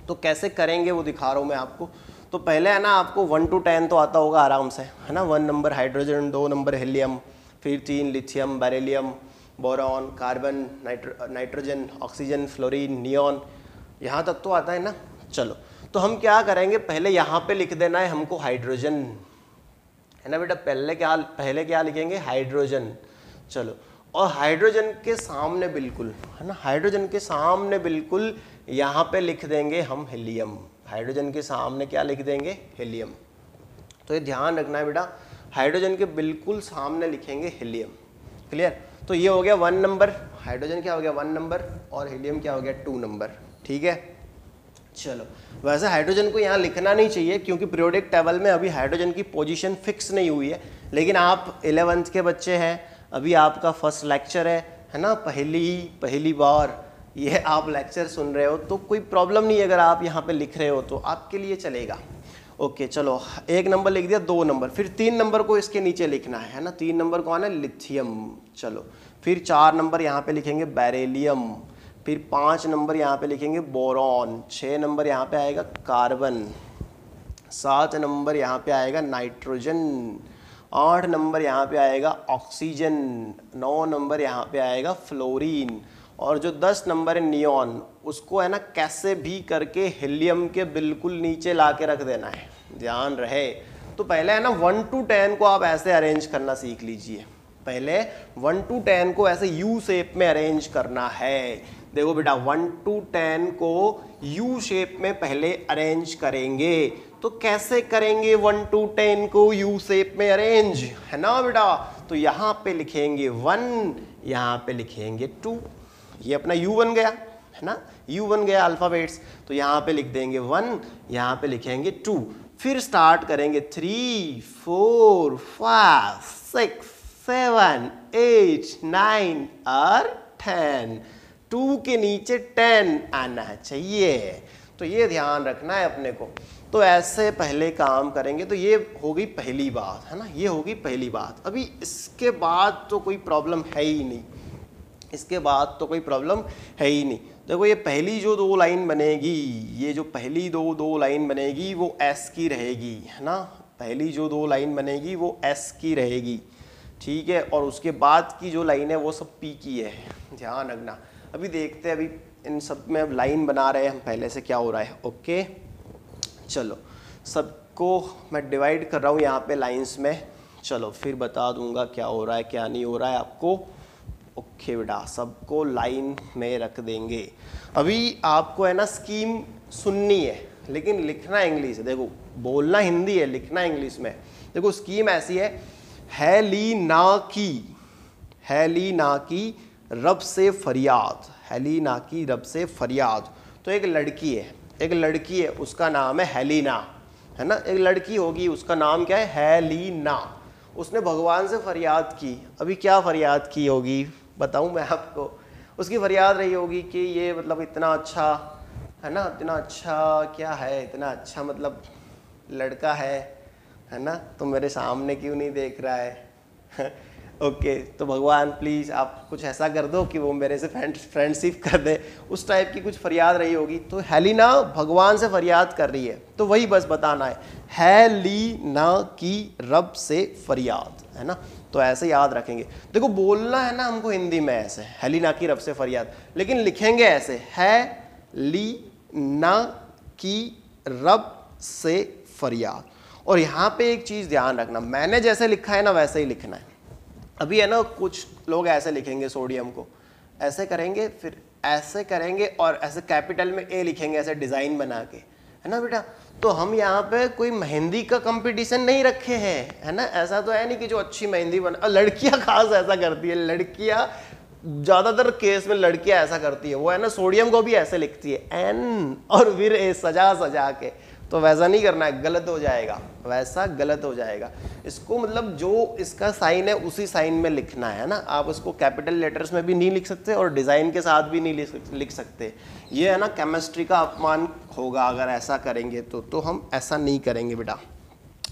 तो कैसे करेंगे वो दिखा रहा हूँ मैं आपको। तो पहले है ना आपको 1 to 10 तो आता होगा आराम से, है ना। 1 नंबर हाइड्रोजन, 2 नंबर हीलियम, फिर 3 lithium, beryllium, boron, carbon, nitrogen, oxygen, fluorine, neon, यहाँ तक तो आता है ना। चलो, तो हम क्या करेंगे, पहले यहाँ पे लिख देना है हमको हाइड्रोजन, है ना बेटा। पहले क्या लिखेंगे, हाइड्रोजन। चलो, और हाइड्रोजन के सामने बिल्कुल, है ना, हाइड्रोजन के सामने बिल्कुल यहाँ पे लिख देंगे हम हीलियम। हाइड्रोजन के सामने क्या लिख देंगे, हीलियम। तो ये ध्यान रखना है बेटा, हाइड्रोजन के बिल्कुल सामने लिखेंगे हीलियम। क्लियर। तो ये हो गया 1 नंबर, हाइड्रोजन क्या हो गया 1 नंबर, और हीलियम क्या हो गया 2 नंबर, ठीक है। चलो, वैसे हाइड्रोजन को यहाँ लिखना नहीं चाहिए क्योंकि पीरियोडिक टेबल में अभी हाइड्रोजन की पोजीशन फिक्स नहीं हुई है, लेकिन आप 11th के बच्चे हैं, अभी आपका फर्स्ट लेक्चर है ना, पहली बार ये आप लेक्चर सुन रहे हो, तो कोई प्रॉब्लम नहीं है अगर आप यहाँ पे लिख रहे हो तो आपके लिए चलेगा। ओके, चलो 1 नंबर लिख दिया, 2 नंबर, फिर 3 नंबर को इसके नीचे लिखना है ना। 3 नंबर कौन है, लिथियम। चलो, फिर 4 नंबर यहाँ पे लिखेंगे बेरिलियम, फिर 5 नंबर यहाँ पे लिखेंगे बोरॉन, 6 नंबर यहाँ पे आएगा कार्बन, 7 नंबर यहाँ पे आएगा नाइट्रोजन, 8 नंबर यहाँ पे आएगा ऑक्सीजन, 9 नंबर यहाँ पे आएगा फ्लोरीन, और जो 10 नंबर है नियॉन, उसको है ना कैसे भी करके हीलियम के बिल्कुल नीचे ला के रख देना है, ध्यान रहे। तो पहले है ना 1 to 10 को आप ऐसे अरेंज करना सीख लीजिए। पहले 1 to 10 को ऐसे यू शेप में अरेंज करना है। देखो बेटा, 1 to 10 को यू शेप में पहले अरेंज करेंगे। तो कैसे करेंगे 1 to 10 को यू शेप में अरेंज, है ना बेटा। तो यहाँ पे लिखेंगे 1, यहाँ पे लिखेंगे 2, ये अपना U बन गया, है ना, U बन गया अल्फ़ाबेट्स। तो यहाँ पे लिख देंगे 1, यहाँ पे लिखेंगे 2, फिर स्टार्ट करेंगे 3, 4, 5, 6, 7, 8, 9 और 10। 2 के नीचे 10 आना चाहिए, तो ये ध्यान रखना है अपने को। तो ऐसे पहले काम करेंगे। तो ये हो गई पहली बात, है ना, ये होगी पहली बात। अभी इसके बाद तो कोई प्रॉब्लम है ही नहीं, इसके बाद तो कोई प्रॉब्लम है ही नहीं। देखो, ये पहली जो 2 लाइन बनेगी, ये जो पहली दो लाइन बनेगी वो एस की रहेगी, है ना। पहली जो 2 लाइन बनेगी वो एस की रहेगी, ठीक है। और उसके बाद की जो लाइन है वो सब पी की है, ध्यान रखना। अभी देखते हैं, अभी इन सब में अब लाइन बना रहे हैं हम पहले से, क्या हो रहा है। ओके, चलो, सबको मैं डिवाइड कर रहा हूँ यहाँ पे लाइंस में। चलो, फिर बता दूंगा क्या हो रहा है क्या नहीं हो रहा है आपको। ओके बेटा, सबको लाइन में रख देंगे। अभी आपको है ना स्कीम सुननी है, लेकिन लिखना इंग्लिश है। देखो, बोलना हिंदी है, लिखना इंग्लिश में। देखो, स्कीम ऐसी है, हेलीना की रब से फरियाद, हेलीना की रब से फरियाद। तो एक लड़की है, उसका नाम है हेलीना, है ना, एक लड़की होगी, उसका नाम क्या है हेलिना, उसने भगवान से फरियाद की। अभी क्या फरियाद की होगी बताऊं मैं आपको, उसकी फरियाद रही होगी कि ये मतलब इतना अच्छा है ना, इतना अच्छा क्या है, इतना अच्छा मतलब लड़का है ना, तो मेरे सामने क्यों नहीं देख रहा है ओके तो भगवान प्लीज़ आप कुछ ऐसा कर दो कि वो मेरे से फ्रेंडशिप कर दे, उस टाइप की कुछ फरियाद रही होगी। तो हेलिना भगवान से फरियाद कर रही है, तो वही बस बताना है, हेलिना की रब से फरियाद, है ना। तो ऐसे याद रखेंगे। देखो बोलना है ना हमको हिंदी में ऐसे, हेलिना की रब से फरियाद, लेकिन लिखेंगे ऐसे, हेलिना की रब से फरियाद। और यहाँ पे एक चीज़ ध्यान रखना, मैंने जैसे लिखा है ना वैसे ही लिखना है। अभी है ना कुछ लोग ऐसे लिखेंगे, सोडियम को ऐसे करेंगे, फिर ऐसे करेंगे और ऐसे कैपिटल में ए लिखेंगे ऐसे डिज़ाइन बना के, है ना बेटा। तो हम यहाँ पे कोई मेहंदी का कंपटीशन नहीं रखे हैं, है ना। ऐसा तो है नहीं कि जो अच्छी मेहंदी बना, लड़कियाँ खास ऐसा करती है, लड़कियाँ ज़्यादातर केस में लड़कियाँ ऐसा करती है, वो है ना सोडियम को भी ऐसे लिखती है एन और फिर ए सजा सजा के, तो वैसा नहीं करना है, गलत हो जाएगा, वैसा गलत हो जाएगा। इसको मतलब जो इसका साइन है उसी साइन में लिखना है ना। आप उसको कैपिटल लेटर्स में भी नहीं लिख सकते और डिज़ाइन के साथ भी नहीं लिख सकते। ये है ना केमिस्ट्री का अपमान होगा अगर ऐसा करेंगे तो हम ऐसा नहीं करेंगे बेटा,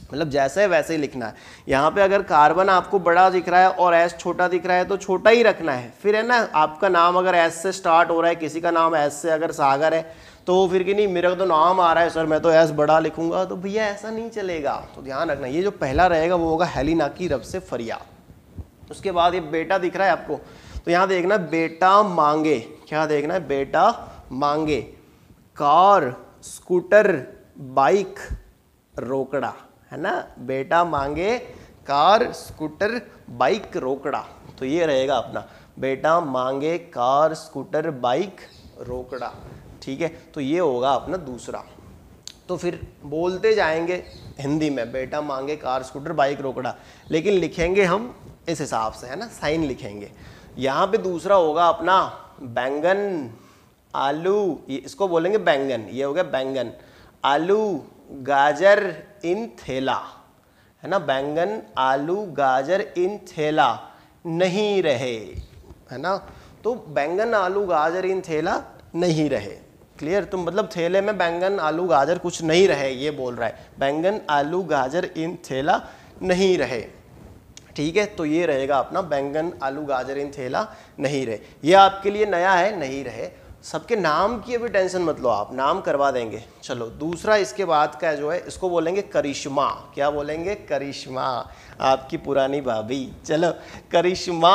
मतलब जैसे है वैसे ही लिखना है। यहाँ पे अगर कार्बन आपको बड़ा दिख रहा है और एस छोटा दिख रहा है तो छोटा ही रखना है। फिर है ना आपका नाम अगर एस से स्टार्ट हो रहा है, किसी का नाम एस से अगर सागर है तो फिर कि नहीं मेरा तो नाम आ रहा है सर मैं तो एस बड़ा लिखूंगा, तो भैया ऐसा नहीं चलेगा। तो ध्यान रखना, ये जो पहला रहेगा वो होगा हेलिना की रब से फरियाद। उसके बाद ये बेटा दिख रहा है आपको, तो यहाँ देखना बेटा मांगे, क्या देखना है, बेटा मांगे कार स्कूटर बाइक रोकड़ा, है ना। बेटा मांगे कार स्कूटर बाइक रोकड़ा, तो ये रहेगा अपना बेटा मांगे कार स्कूटर बाइक रोकड़ा, ठीक है। तो ये होगा अपना दूसरा। तो फिर बोलते जाएंगे हिंदी में बेटा मांगे कार स्कूटर बाइक रोकड़ा, लेकिन लिखेंगे हम इस हिसाब से, है ना, साइन लिखेंगे। यहाँ पे दूसरा होगा अपना बैंगन आलू, ये इसको बोलेंगे बैंगन, ये हो गया बैंगन आलू गाजर इन थैला, है ना। बैंगन आलू गाजर इन थैला नहीं रहे, है ना। तो बैंगन आलू गाजर इन थैला नहीं रहे, क्लियर। तो मतलब थैले में बैंगन आलू गाजर कुछ नहीं रहे, ये बोल रहा है, बैंगन आलू गाजर इन थैला नहीं रहे, ठीक है। तो ये रहेगा अपना बैंगन आलू गाजर इन थैला नहीं रहे। ये आपके लिए नया है, नहीं रहे। सबके नाम की अभी टेंशन मत लो, आप नाम करवा देंगे। चलो दूसरा इसके बाद का जो है इसको बोलेंगे करिश्मा, क्या बोलेंगे, करिश्मा, आपकी पुरानी भाभी। चलो करिश्मा,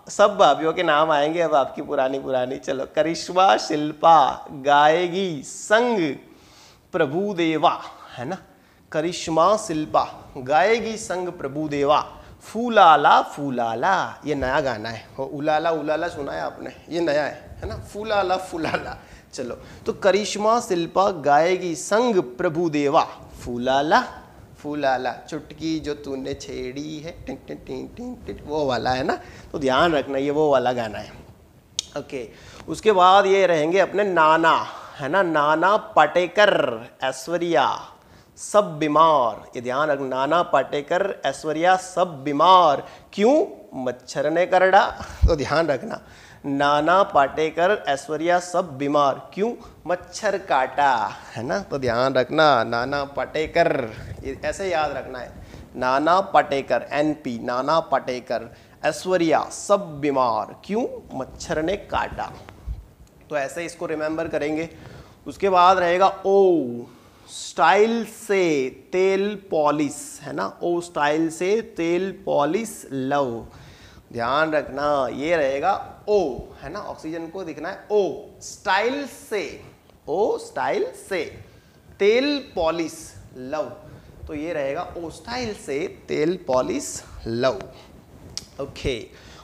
सब भाभियों के नाम आएंगे अब आपकी पुरानी। चलो करिश्मा शिल्पा गाएगी संग प्रभुदेवा, है ना। करिश्मा शिल्पा गाएगी संग प्रभुदेवा फूलाला फूलाला, ये नया गाना है। उलाला उलाला सुना है आपने, ये नया है ना, फूलाला फूलाला। चलो तो करिश्मा शिल्पा गाएगी संग प्रभुदेवा फूलाला फूलाला, चुटकी जो तूने छेड़ी है टिंग टिंग टिंग टिंग टिंग, वो वाला है ना। तो ध्यान रखना ये वो वाला गाना है, ओके। उसके बाद ये रहेंगे अपने नाना, है ना, नाना पाटेकर ऐश्वर्या सब बीमार, ये ध्यान रखना, नाना पाटेकर ऐश्वर्या सब बीमार, क्यों, मच्छर ने करड़ा। तो ध्यान रखना, नाना पाटेकर ऐश्वर्या सब बीमार, क्यों, मच्छर काटा, है ना। तो ध्यान रखना नाना पाटेकर, ये ऐसे याद रखना है, नाना पाटेकर एनपी, नाना पाटेकर ऐश्वर्या सब बीमार, क्यों, मच्छर ने काटा। तो ऐसे इसको रिमेंबर करेंगे। उसके बाद रहेगा ओ स्टाइल से तेल पॉलिश, है ना, ओ स्टाइल से तेल पॉलिश लव, ध्यान रखना ये रहेगा ओ, है ना, ऑक्सीजन को दिखना है ओ स्टाइल से, ओ स्टाइल से तेल पॉलिश लव, तो ये रहेगा ओ स्टाइल से तेल पॉलिश लव, ओके।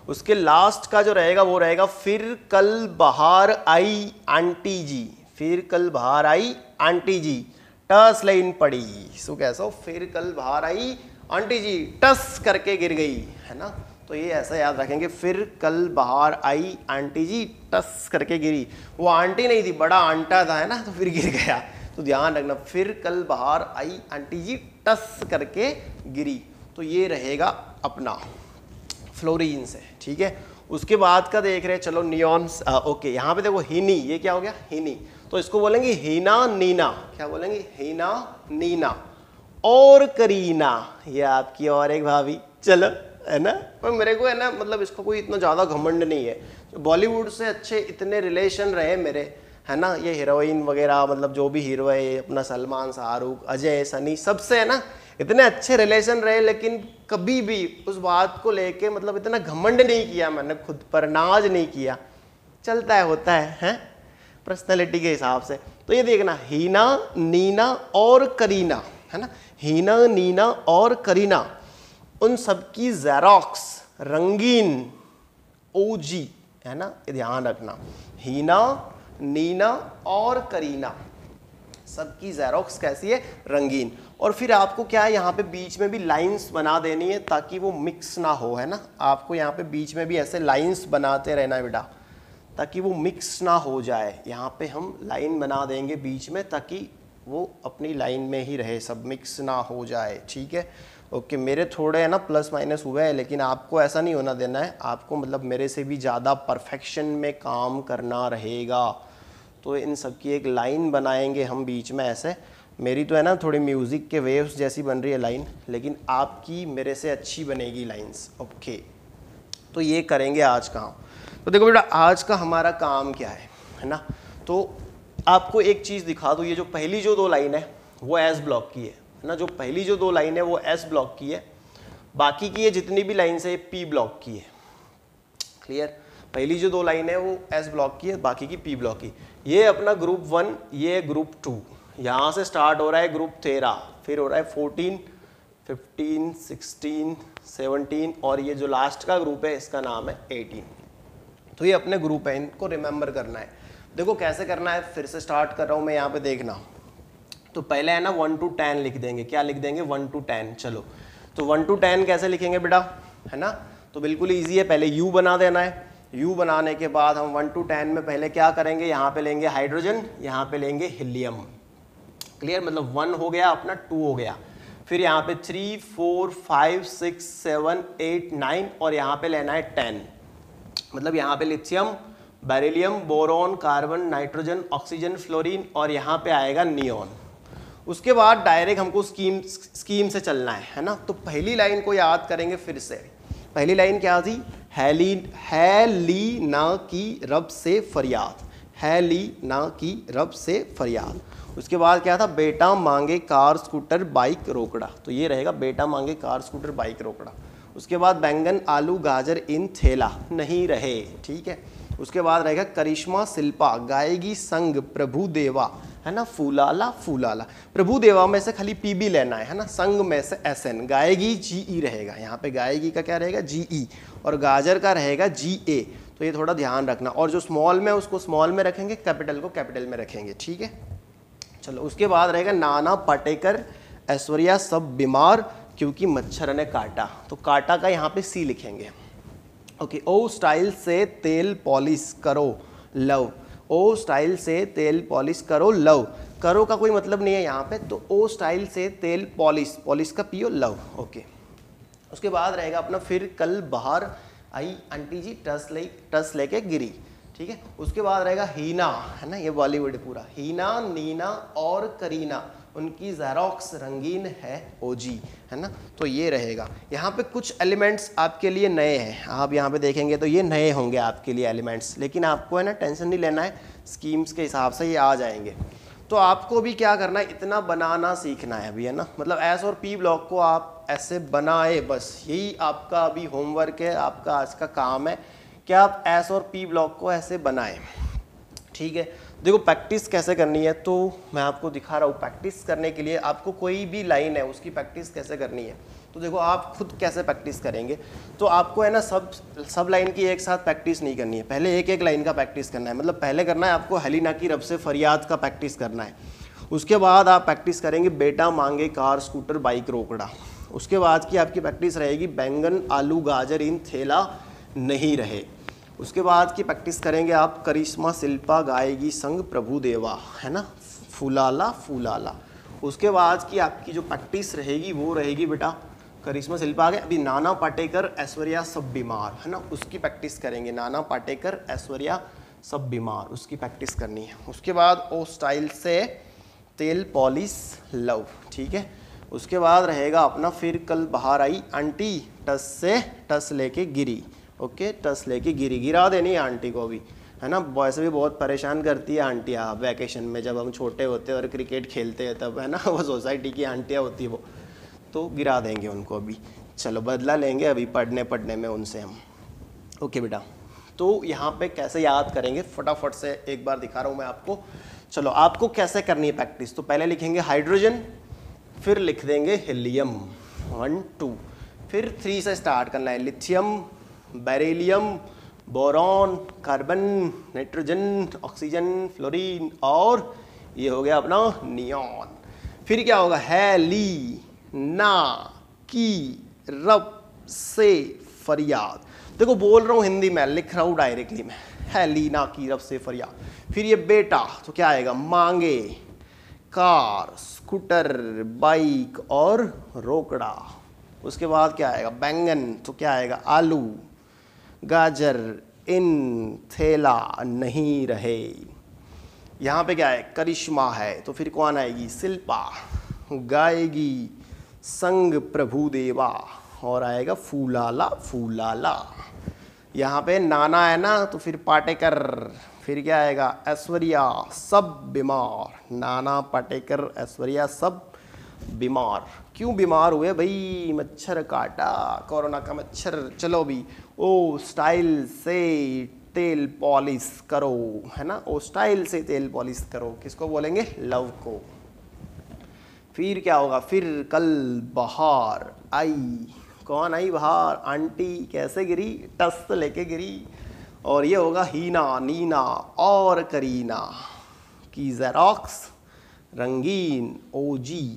उसके लास्ट का जो रहेगा वो रहेगा फिर कल बाहर आई आंटी जी, फिर कल बाहर आई आंटी जी टस लाइन पड़ी, सो कैसा, फिर कल बाहर आई आंटी जी टस करके गिर गई, है ना। तो ये ऐसा याद रखेंगे, फिर कल बाहर आई आंटी जी टस करके गिरी, वो आंटी नहीं थी, बड़ा आंटा था, है ना, तो फिर गिर गया। तो ध्यान रखना, फिर कल बाहर आई आंटी जी टस करके गिरी, तो ये रहेगा अपना फ्लोरीन से, ठीक है। उसके बाद का देख रहे हैं, चलो नियॉन्स, ओके, यहाँ पे देखो हीनी, ये क्या हो गया हीनी, तो इसको बोलेंगे हीना नीना, क्या बोलेंगे हीना नीना। और करीना, ये आपकी और एक भाभी, चलो है ना, पर मेरे को है ना, मतलब इसको कोई इतना ज़्यादा घमंड नहीं है, बॉलीवुड से अच्छे इतने रिलेशन रहे मेरे, है ना, ये हीरोइन वगैरह, मतलब जो भी हीरो है अपना सलमान, शाहरुख, अजय, सनी, सबसे है ना इतने अच्छे रिलेशन रहे, लेकिन कभी भी उस बात को लेके मतलब इतना घमंड नहीं किया मैंने खुद पर, नाज नहीं किया, चलता है होता है पर्सनैलिटी के हिसाब से। तो ये देखना, हीना नीना और करीना, है ना, हीना नीना और करीना, उन सबकी ज़ेरॉक्स रंगीन ओजी, है ना, ये ध्यान रखना, हीना नीना और करीना सबकी ज़ेरॉक्स कैसी है, रंगीन। और फिर आपको क्या है, यहाँ पे बीच में भी लाइंस बना देनी है ताकि वो मिक्स ना हो, है ना, आपको यहाँ पे बीच में भी ऐसे लाइंस बनाते रहना है बेटा, ताकि वो मिक्स ना हो जाए। यहाँ पे हम लाइन बना देंगे बीच में ताकि वो अपनी लाइन में ही रहे, सब मिक्स ना हो जाए, ठीक है। ओके, मेरे थोड़े है ना प्लस माइनस हुए हैं, लेकिन आपको ऐसा नहीं होना देना है, आपको मतलब मेरे से भी ज़्यादा परफेक्शन में काम करना रहेगा। तो इन सब की एक लाइन बनाएंगे हम बीच में ऐसे, मेरी तो है ना थोड़ी म्यूज़िक के वेव्स जैसी बन रही है लाइन, लेकिन आपकी मेरे से अच्छी बनेगी लाइंस। ओके, तो ये करेंगे आज काम। तो देखो बेटा, आज का हमारा काम क्या है ना, तो आपको एक चीज़ दिखा दूँ, ये जो पहली जो 2 लाइन है वो एस ब्लॉक की है ना, जो पहली जो 2 लाइन है वो एस ब्लॉक की है, बाकी की ये जितनी भी लाइन है पी ब्लॉक की है। क्लियर, पहली जो 2 लाइन है वो एस ब्लॉक की है, बाकी की पी ब्लॉक की। ये अपना ग्रुप 1, ये ग्रुप 2, यहाँ से स्टार्ट हो रहा है ग्रुप 13, फिर हो रहा है 14, 15, 16, 17 और ये जो लास्ट का ग्रुप है इसका नाम है 18। तो ये अपने ग्रुप है, इनको रिमेंबर करना है। देखो कैसे करना है, फिर से स्टार्ट कर रहा हूँ मैं, यहाँ पे देखना। तो पहले है ना 1 to 10 लिख देंगे, क्या लिख देंगे 1 to 10। चलो, तो 1 to 10 कैसे लिखेंगे बेटा, है ना, तो बिल्कुल ईजी है, पहले U बना देना है। U बनाने के बाद हम 1 to 10 में पहले क्या करेंगे, यहाँ पे लेंगे हाइड्रोजन, यहाँ पे लेंगे हीलियम। क्लियर, मतलब 1 हो गया अपना, 2 हो गया, फिर यहाँ पे 3, 4, 5, 6, 7, 8, 9 और यहाँ पे लेना है 10। मतलब यहाँ पे lithium, beryllium, boron, carbon, nitrogen, oxygen, fluorine और यहाँ पे आएगा नियॉन। उसके बाद डायरेक्ट हमको स्कीम से चलना है ना। तो पहली लाइन को याद करेंगे फिर से। पहली लाइन क्या थी, हैली ना की रब से फरियाद, हैली ना की रब से फरियाद। उसके बाद क्या था, बेटा मांगे कार स्कूटर बाइक रोकड़ा, तो ये रहेगा बेटा मांगे कार स्कूटर बाइक रोकड़ा। उसके बाद बैंगन आलू गाजर इन थैला नहीं रहे, ठीक है। उसके बाद रहेगा करिश्मा शिल्पा गाएगी संग प्रभु देवा, है ना, फूलाला फूलाला। प्रभु देवा में से खाली पीबी लेना है ना, संग में से एसएन, गाएगी जीई रहेगा, यहाँ पे गाएगी का क्या रहेगा जीई और गाजर का रहेगा जीए। तो ये थोड़ा ध्यान रखना, और जो स्मॉल में उसको स्मॉल में रखेंगे, कैपिटल को कैपिटल में रखेंगे, ठीक है। चलो, उसके बाद रहेगा नाना पाटेकर ऐश्वर्या सब बीमार क्योंकि मच्छर ने काटा, तो काटा का यहाँ पे सी लिखेंगे। ओके, ओ स्टाइल से तेल पॉलिश करो लव, ओ स्टाइल से तेल पॉलिश करो लव, करो का कोई मतलब नहीं है यहाँ पे, तो ओ स्टाइल से तेल पॉलिश, पॉलिश का पियो लव। ओके, उसके बाद रहेगा अपना फिर कल बाहर आई आंटी जी टस लेके गिरी, ठीक है। उसके बाद रहेगा हीना, है ना, ये बॉलीवुड पूरा, हीना नीना और करीना उनकी ज़ेरॉक्स रंगीन है ओजी, है ना। तो ये रहेगा। यहाँ पे कुछ एलिमेंट्स आपके लिए नए हैं, आप यहाँ पे देखेंगे तो ये नए होंगे आपके लिए एलिमेंट्स, लेकिन आपको है ना टेंशन नहीं लेना है, स्कीम्स के हिसाब से ये आ जाएंगे। तो आपको भी क्या करना है, इतना बनाना सीखना है अभी, है ना, मतलब एस और पी ब्लॉक को आप ऐसे बनाए, बस यही आपका अभी होमवर्क है, आपका आज का काम है कि आप एस और पी ब्लॉक को ऐसे बनाएं, ठीक है। देखो प्रैक्टिस कैसे करनी है, तो मैं आपको दिखा रहा हूँ। प्रैक्टिस करने के लिए आपको कोई भी लाइन है उसकी प्रैक्टिस कैसे करनी है, तो देखो आप खुद कैसे प्रैक्टिस करेंगे। तो आपको है ना सब लाइन की एक साथ प्रैक्टिस नहीं करनी है, पहले एक एक लाइन का प्रैक्टिस करना है। मतलब पहले करना है आपको हलीना की रब से फरियाद का प्रैक्टिस करना है, उसके बाद आप प्रैक्टिस करेंगे बेटा मांगे कार स्कूटर बाइक रोकड़ा। उसके बाद की आपकी प्रैक्टिस रहेगी बैंगन आलू गाजर इन थैला नहीं रहे। उसके बाद की प्रैक्टिस करेंगे आप करिश्मा शिल्पा गाएगी संग प्रभु देवा, है ना, फूलाला फूलाला। उसके बाद की आपकी जो प्रैक्टिस रहेगी वो रहेगी बेटा करिश्मा शिल्पा आगे, अभी नाना पाटेकर ऐश्वर्या सब बीमार है ना, उसकी प्रैक्टिस करेंगे। नाना पाटेकर ऐश्वर्या सब बीमार, उसकी प्रैक्टिस करनी है। उसके बाद ओ स्टाइल से तेल पॉलिश लव, ठीक है। उसके बाद रहेगा अपना फिर कल बाहर आई आंटी टस से टस लेके गिरी, ओके, टस लेके गिरी, गिरा देनी है आंटी को भी, है ना। वैसे भी बहुत परेशान करती है आंटियाँ वैकेशन में, जब हम छोटे होते हैं और क्रिकेट खेलते हैं तब, है ना, वो सोसाइटी की आंटियाँ होती है वो, तो गिरा देंगे उनको अभी। चलो बदला लेंगे अभी पढ़ने में उनसे हम, ओके बेटा। तो यहाँ पे कैसे याद करेंगे फटाफट से एक बार दिखा रहा हूँ मैं आपको। चलो आपको कैसे करनी है प्रैक्टिस, तो पहले लिखेंगे हाइड्रोजन, फिर लिख देंगे हीलियम 1 2, फिर 3 से स्टार्ट करना है, lithium, beryllium, boron, carbon, nitrogen, oxygen, fluorine, और ये हो गया अपना नियॉन। फिर क्या होगा, हैली ना की रब से फरियाद। देखो बोल रहा हूँ हिंदी में, लिख रहा हूँ डायरेक्टली में, हैली ना की रब से फरियाद। फिर ये बेटा तो क्या आएगा, मांगे, कार, स्कूटर, बाइक और रोकड़ा। उसके बाद क्या आएगा, बैंगन तो क्या आएगा, आलू, गाजर, इन थैला नहीं रहे। यहाँ पे क्या है, करिश्मा है, तो फिर कौन आएगी, शिल्पा, गाएगी संग प्रभु देवा, और आएगा फूलाला फूलाला। यहाँ पे नाना है ना, तो फिर पाटेकर, फिर क्या आएगा, ऐश्वर्या सब बीमार, नाना पाटेकर ऐश्वर्या सब बीमार। क्यों बीमार हुए भाई, मच्छर काटा, कोरोना का मच्छर। चलो भी, ओ स्टाइल से तेल पॉलिश करो, है ना, ओ स्टाइल से तेल पॉलिश करो, किसको बोलेंगे, लव को। फिर क्या होगा, फिर कल बाहर आई, कौन आई बाहर, आंटी, कैसे गिरी, टस लेके गिरी, और ये होगा हीना, नीना और करीना की जेरोक्स रंगीन ओजी।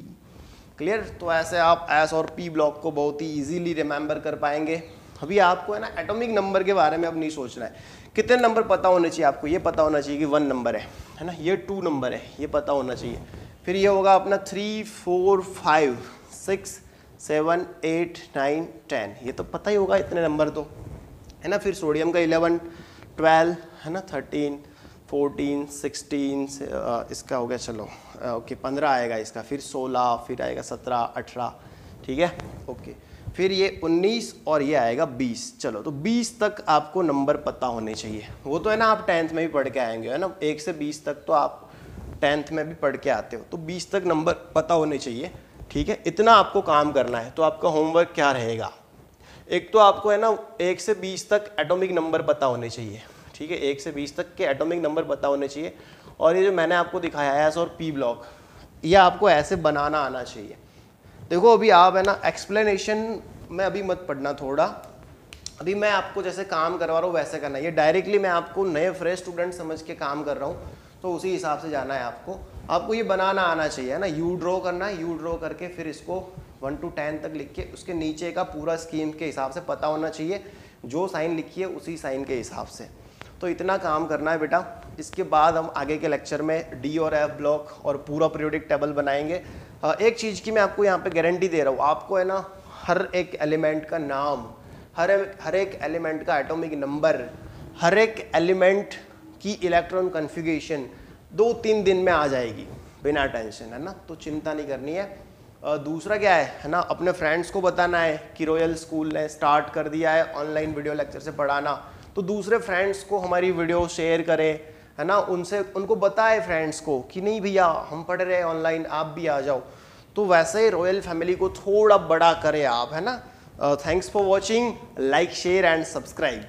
क्लियर। तो ऐसे आप एस और पी ब्लॉक को बहुत ही इजीली रिमेंबर कर पाएंगे। अभी आपको है ना एटॉमिक नंबर के बारे में अब नहीं सोचना है, कितने नंबर पता होने चाहिए आपको, ये पता होना चाहिए कि 1 नंबर है ना, ये 2 नंबर है, ये पता होना चाहिए। फिर ये होगा अपना 3 4 5 6 7 8 9 10, ये तो पता ही होगा इतने नंबर तो, है ना। फिर सोडियम का 11 12, है ना, 13 14 16, इसका हो गया, चलो ओके 15 आएगा इसका, फिर 16, फिर आएगा 17 18, ठीक है, ओके। फिर ये 19 और ये आएगा 20। चलो तो 20 तक आपको नंबर पता होने चाहिए। वो तो है ना आप 10th में भी पढ़ के आएंगे, है ना, 1 से 20 तक तो आप 10th में भी पढ़ के आते हो, तो 20 तक नंबर पता होने चाहिए, ठीक है। इतना आपको काम करना है। तो आपका होमवर्क क्या रहेगा, एक तो आपको है ना 1 से 20 तक एटॉमिक नंबर पता होने चाहिए, ठीक है, 1 से 20 तक के एटॉमिक नंबर पता होने चाहिए। और ये जो मैंने आपको दिखाया एस और पी ब्लॉक, ये आपको ऐसे बनाना आना चाहिए। देखो अभी आप है ना एक्सप्लेनेशन में अभी मत पढ़ना, थोड़ा अभी मैं आपको जैसे काम करवा रहा हूँ वैसे करना है। ये डायरेक्टली मैं आपको नए फ्रेश स्टूडेंट समझ के काम कर रहा हूँ, तो उसी हिसाब से जाना है आपको ये बनाना आना चाहिए, है ना। यू ड्रॉ करना है, यू ड्रॉ करके फिर इसको 1 to 10 तक लिख के उसके नीचे का पूरा स्कीम के हिसाब से पता होना चाहिए, जो साइन लिखी है उसी साइन के हिसाब से। तो इतना काम करना है बेटा। इसके बाद हम आगे के लेक्चर में डी और एफ ब्लॉक और पूरा पीरियोडिक टेबल बनाएंगे। एक चीज़ की मैं आपको यहाँ पे गारंटी दे रहा हूँ, आपको है ना हर एक एलिमेंट का नाम, हर एक एलिमेंट का एटॉमिक नंबर, हर एक एलिमेंट की इलेक्ट्रॉन कन्फिगरेशन 2-3 दिन में आ जाएगी बिना टेंशन, है ना, तो चिंता नहीं करनी है। दूसरा क्या है ना, अपने फ्रेंड्स को बताना है कि रॉयल स्कूल ने स्टार्ट कर दिया है ऑनलाइन वीडियो लेक्चर से पढ़ाना, तो दूसरे फ्रेंड्स को हमारी वीडियो शेयर करें, है ना, उनको बताए फ्रेंड्स को कि नहीं भैया हम पढ़ रहे हैं ऑनलाइन, आप भी आ जाओ। तो वैसे रॉयल फैमिली को थोड़ा बड़ा करें आप, है ना। Thanks for watching, like share and subscribe.